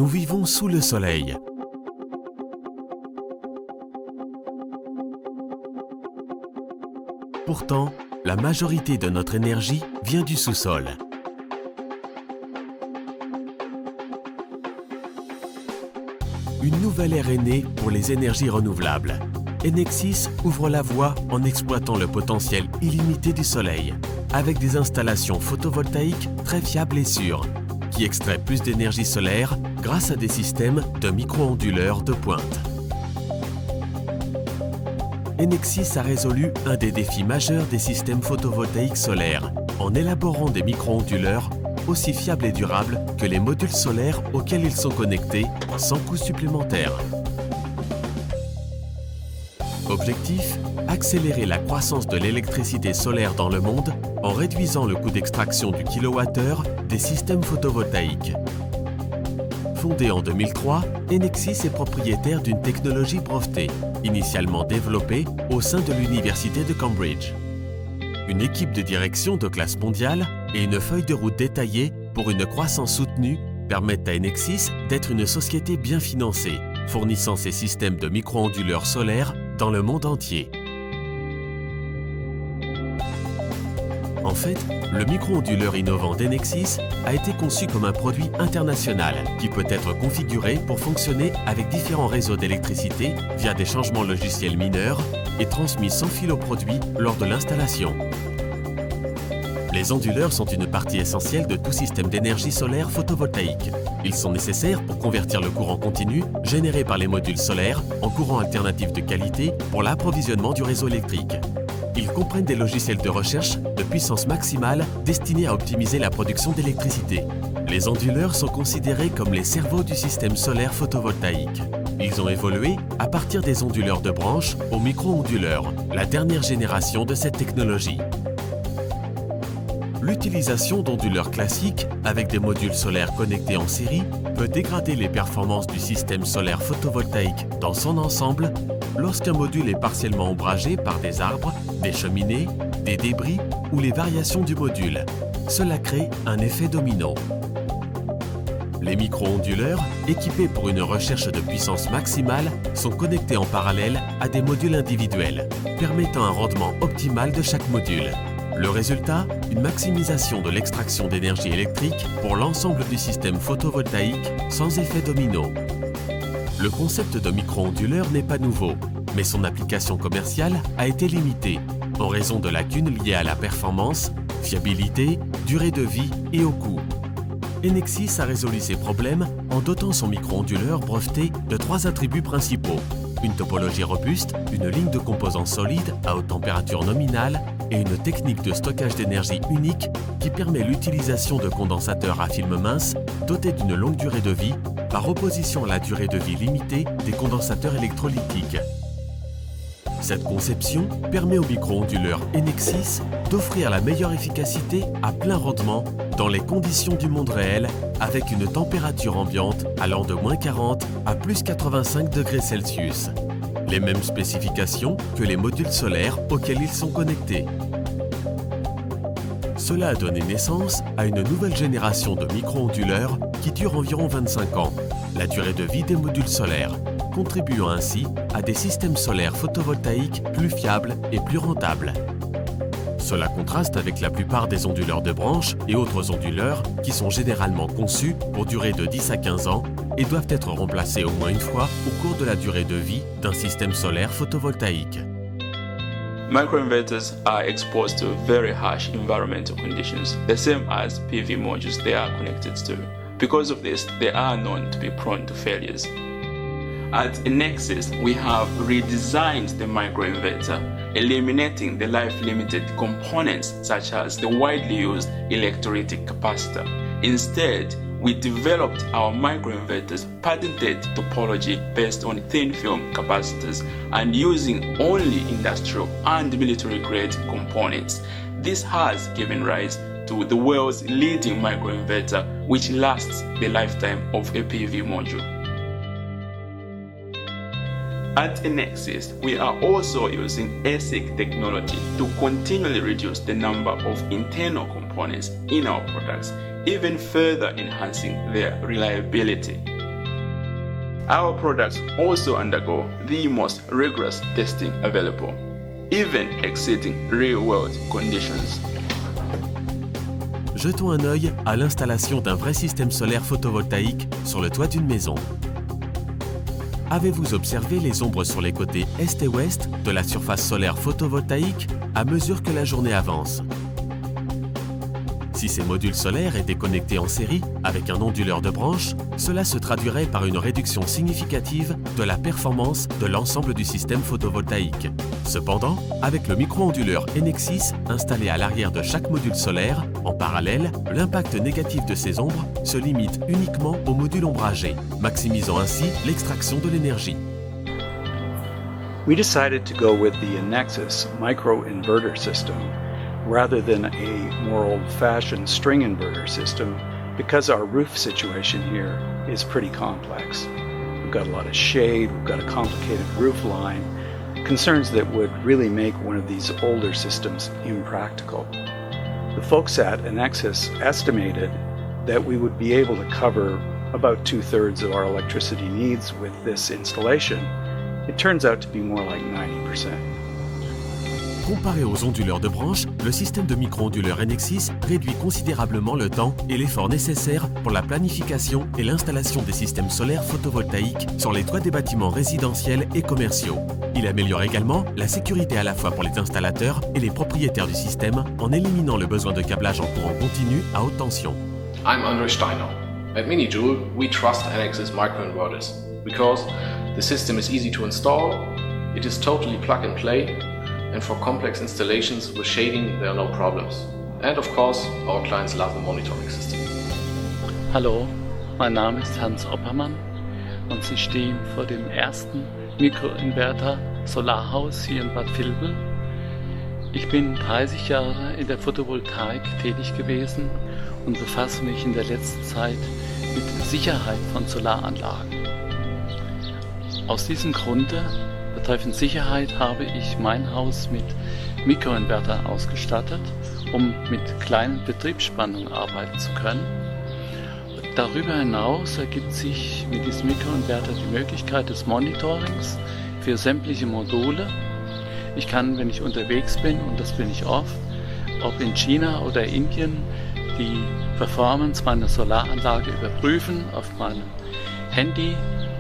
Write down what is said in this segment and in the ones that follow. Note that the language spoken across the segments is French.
Nous vivons sous le soleil. Pourtant, la majorité de notre énergie vient du sous-sol. Une nouvelle ère est née pour les énergies renouvelables. Enexis ouvre la voie en exploitant le potentiel illimité du soleil, avec des installations photovoltaïques très fiables et sûres, qui extraient plus d'énergie solaire grâce à des systèmes de micro-onduleurs de pointe. Enexis a résolu un des défis majeurs des systèmes photovoltaïques solaires en élaborant des micro-onduleurs aussi fiables et durables que les modules solaires auxquels ils sont connectés sans coût supplémentaire. Objectif : accélérer la croissance de l'électricité solaire dans le monde en réduisant le coût d'extraction du kilowattheure des systèmes photovoltaïques. Fondé en 2003, Enexis est propriétaire d'une technologie brevetée, initialement développée au sein de l'Université de Cambridge. Une équipe de direction de classe mondiale et une feuille de route détaillée pour une croissance soutenue permettent à Enexis d'être une société bien financée, fournissant ses systèmes de micro-onduleurs solaires dans le monde entier. En fait, le micro-onduleur innovant d'Enexis a été conçu comme un produit international qui peut être configuré pour fonctionner avec différents réseaux d'électricité via des changements logiciels mineurs et transmis sans fil au produit lors de l'installation. Les onduleurs sont une partie essentielle de tout système d'énergie solaire photovoltaïque. Ils sont nécessaires pour convertir le courant continu généré par les modules solaires en courant alternatif de qualité pour l'approvisionnement du réseau électrique. Ils comprennent des logiciels de recherche de puissance maximale destinés à optimiser la production d'électricité. Les onduleurs sont considérés comme les cerveaux du système solaire photovoltaïque. Ils ont évolué à partir des onduleurs de branche aux micro-onduleurs, la dernière génération de cette technologie. L'utilisation d'onduleurs classiques avec des modules solaires connectés en série peut dégrader les performances du système solaire photovoltaïque dans son ensemble lorsqu'un module est partiellement ombragé par des arbres, des cheminées, des débris ou les variations du module. Cela crée un effet domino. Les micro-onduleurs, équipés pour une recherche de puissance maximale, sont connectés en parallèle à des modules individuels, permettant un rendement optimal de chaque module. Le résultat, une maximisation de l'extraction d'énergie électrique pour l'ensemble du système photovoltaïque sans effet domino. Le concept de micro-onduleur n'est pas nouveau, mais son application commerciale a été limitée en raison de lacunes liées à la performance, fiabilité, durée de vie et au coût. Enexis a résolu ces problèmes en dotant son micro-onduleur breveté de 3 attributs principaux: une topologie robuste, une ligne de composants solides à haute température nominale et une technique de stockage d'énergie unique qui permet l'utilisation de condensateurs à film mince dotés d'une longue durée de vie par opposition à la durée de vie limitée des condensateurs électrolytiques. Cette conception permet au micro-onduleur Enexis d'offrir la meilleure efficacité à plein rendement dans les conditions du monde réel avec une température ambiante allant de -40 à +85 degrés Celsius. Les mêmes spécifications que les modules solaires auxquels ils sont connectés. Cela a donné naissance à une nouvelle génération de micro-onduleurs qui dure environ 25 ans, la durée de vie des modules solaires, contribuant ainsi à des systèmes solaires photovoltaïques plus fiables et plus rentables. Cela contraste avec la plupart des onduleurs de branche et autres onduleurs qui sont généralement conçus pour durer de 10 à 15 ans et doivent être remplacés au moins une fois au cours de la durée de vie d'un système solaire photovoltaïque. Microinverters are exposed to very harsh environmental conditions, the same as PV modules they are connected to. Because of this, they are known to be prone to failures. At Enexis, we have redesigned the microinverter, eliminating the life-limited components such as the widely used electrolytic capacitor. Instead, we developed our microinverters patented topology based on thin film capacitors and using only industrial and military-grade components. This has given rise to the world's leading microinverter, which lasts the lifetime of a PV module. At Enexis, we are also using ASIC technology to continually reduce the number of internal components in our products, even further enhancing their reliability. Our products also undergo the most rigorous testing available, even exceeding real-world conditions. Jetons un œil à l'installation d'un vrai système solaire photovoltaïque sur le toit d'une maison. Avez-vous observé les ombres sur les côtés est et ouest de la surface solaire photovoltaïque à mesure que la journée avance? Si ces modules solaires étaient connectés en série avec un onduleur de branches, cela se traduirait par une réduction significative de la performance de l'ensemble du système photovoltaïque. Cependant, avec le micro-onduleur Enexis installé à l'arrière de chaque module solaire, en parallèle, l'impact négatif de ces ombres se limite uniquement au module ombragé, maximisant ainsi l'extraction de l'énergie. We decided to go with the Enexis micro-inverter system rather than a more old-fashioned string inverter system because our roof situation here is pretty complex. We've got a lot of shade, we've got a complicated roof line, concerns that would really make one of these older systems impractical. The folks at Enexis estimated that we would be able to cover about 2/3 of our electricity needs with this installation. It turns out to be more like 90%. Comparé aux onduleurs de branches, le système de micro-onduleurs Enexis réduit considérablement le temps et l'effort nécessaires pour la planification et l'installation des systèmes solaires photovoltaïques sur les toits des bâtiments résidentiels et commerciaux. Il améliore également la sécurité à la fois pour les installateurs et les propriétaires du système en éliminant le besoin de câblage en courant continu à haute tension. I'm Andre Steiner. At Minijoule, we trust Enexis microinverters because the system is easy to install, it is totally plug and play, and for complex installations with shading there are no problems. And of course, our clients love the monitoring system. Hallo, mein Name ist Hans Oppermann und Sie stehen vor dem ersten Mikroinverter Solarhaus hier in Bad Vilbel. Ich bin 30 Jahre in der Photovoltaik tätig gewesen und befasse mich in der letzten Zeit mit Sicherheit von Solaranlagen. Aus diesem Grunde betreffend Sicherheit habe ich mein Haus mit Mikroinverter ausgestattet, um mit kleinen Betriebsspannungen arbeiten zu können. Darüber hinaus ergibt sich mit diesem Mikroinverter die Möglichkeit des Monitorings für sämtliche Module. Ich kann, wenn ich unterwegs bin, und das bin ich oft, ob in China oder Indien, die Performance meiner Solaranlage überprüfen auf meinem Handy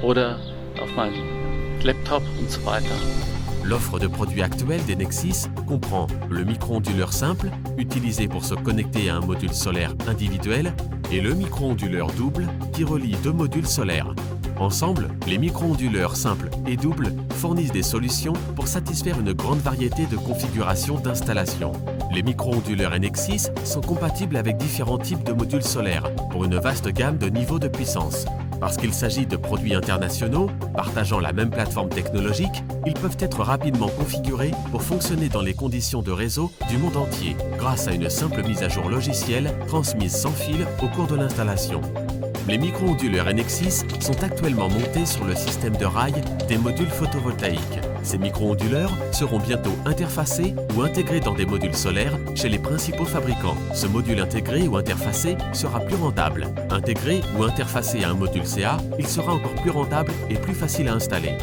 oder auf meinem Laptop und so weiter. L'offre de produits actuelle d'Enexis comprend le micro-onduleur simple, utilisé pour se connecter à un module solaire individuel, et le micro-onduleur double, qui relie deux modules solaires. Ensemble, les micro-onduleurs simples et doubles fournissent des solutions pour satisfaire une grande variété de configurations d'installation. Les micro-onduleurs Enexis sont compatibles avec différents types de modules solaires pour une vaste gamme de niveaux de puissance. Parce qu'il s'agit de produits internationaux, partageant la même plateforme technologique, ils peuvent être rapidement configurés pour fonctionner dans les conditions de réseau du monde entier, grâce à une simple mise à jour logicielle transmise sans fil au cours de l'installation. Les micro-onduleurs Enexis sont actuellement montés sur le système de rail des modules photovoltaïques. Ces micro-onduleurs seront bientôt interfacés ou intégrés dans des modules solaires chez les principaux fabricants. Ce module intégré ou interfacé sera plus rentable. Intégré ou interfacé à un module CA, il sera encore plus rentable et plus facile à installer.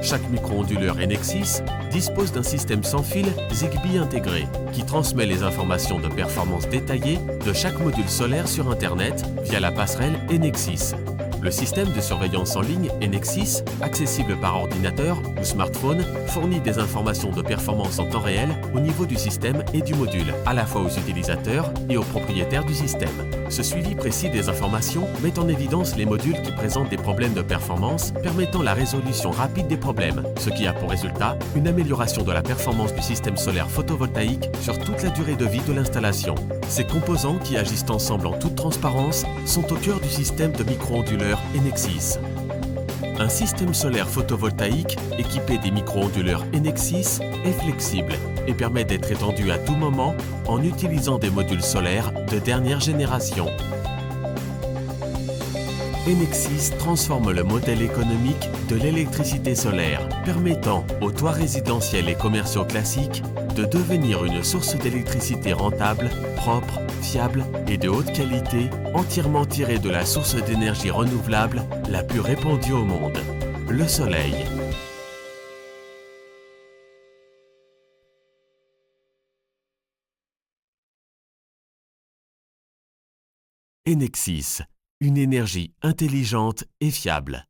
Chaque micro-onduleur Enexis dispose d'un système sans fil Zigbee intégré qui transmet les informations de performance détaillées de chaque module solaire sur Internet via la passerelle Enexis. Le système de surveillance en ligne Enexis, accessible par ordinateur ou smartphone, fournit des informations de performance en temps réel au niveau du système et du module, à la fois aux utilisateurs et aux propriétaires du système. Ce suivi précis des informations met en évidence les modules qui présentent des problèmes de performance, permettant la résolution rapide des problèmes, ce qui a pour résultat une amélioration de la performance du système solaire photovoltaïque sur toute la durée de vie de l'installation. Ces composants qui agissent ensemble en toute transparence sont au cœur du système de micro-onduleurs Enexis. Un système solaire photovoltaïque équipé des micro-onduleurs Enexis est flexible et permet d'être étendu à tout moment en utilisant des modules solaires de dernière génération. Enexis transforme le modèle économique de l'électricité solaire, permettant aux toits résidentiels et commerciaux classiques de devenir une source d'électricité rentable, propre, fiable et de haute qualité, entièrement tirée de la source d'énergie renouvelable la plus répandue au monde, le soleil. Enexis, une énergie intelligente et fiable.